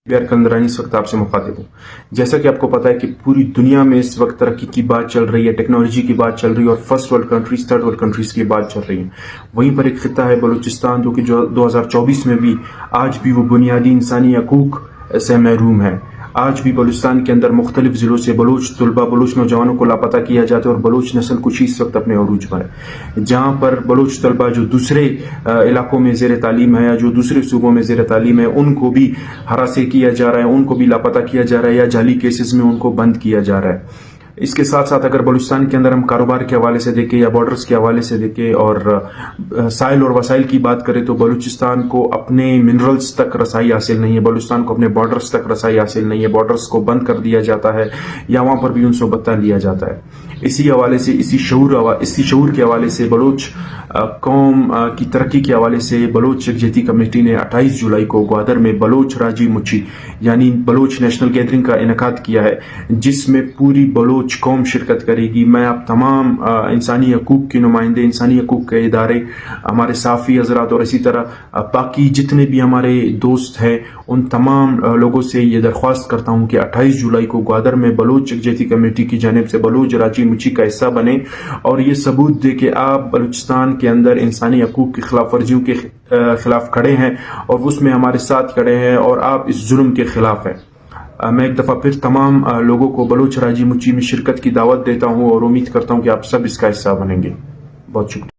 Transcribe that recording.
बिहार कलंदरानी इस वक्त आपसे मुखातिब हूँ। जैसा कि आपको पता है कि पूरी दुनिया में इस वक्त तरक्की की बात चल रही है, टेक्नोलॉजी की बात चल रही है और first world countries, third world countries की बात चल रही है। वहीं पर एक खिता है बलूचिस्तान, जो कि 2024 में भी आज भी वो बुनियादी इंसानी हकूक से महरूम है। आज भी बलूचिस्तान के अंदर मुख्तलिफ ज़िलों से बलूच तलबा, बलूच नौजवानों को लापता किया जाता है और बलूच नस्ल कुशी इस वक्त अपने अरूज पर है। जहाँ पर बलूच तलबा जो दूसरे इलाकों में ज़ेर तालीम है या जो दूसरे सूबों में ज़ेर तालीम है, उनको भी हरासे किया जा रहा है, उनको भी लापता किया जा रहा है या जाली केसेस में उनको बंद किया जा रहा है। इसके साथ साथ अगर बलूचिस्तान के अंदर हम कारोबार के हवाले से देखें या बॉर्डर्स के हवाले से देखें और साइल और वसाइल की बात करें तो बलूचिस्तान को अपने मिनरल्स तक रसाई हासिल नहीं है, बलूचिस्तान को अपने बॉर्डर्स तक रसाई हासिल नहीं है। बॉर्डर्स को बंद कर दिया जाता है या वहाँ पर भी उनसे बत्ता लिया जाता है। इसी हवाले से, इसी शऊर के हवाले से, बलूच कौम की तरक्की के हवाले से बलूच यकजहती कमेटी ने 28 जुलाई को ग्वादर में बलूच राजी मुची यानी बलूच नेशनल गैदरिंग का इनेकाद किया है, जिसमें पूरी बलूच कौम शिरकत करेगी। मैं आप तमाम इंसानी हकूक के नुमाइंदे, इंसानी हकूक के इदारे, हमारे साफ़ी हजरात और इसी तरह बाकी जितने भी हमारे दोस्त हैं, उन तमाम लोगों से ये दरख्वास्त करता हूँ कि 28 जुलाई को ग्वादर में बलूच यकजहती कमेटी की जानिब से बलूच राजी मुची का हिस्सा बने और ये सबूत दे कि आप बलूचिस्तान के अंदर इंसानी हकूक की खिलाफ वर्जियों के खिलाफ खड़े हैं और उसमें हमारे साथ खड़े हैं और आप इस जुल्म के खिलाफ हैं। मैं एक दफ़ा फिर तमाम लोगों को बलूच राजी मुची में शिरकत की दावत देता हूँ और उम्मीद करता हूँ कि आप सब इसका हिस्सा बनेंगे। बहुत शुक्रिया।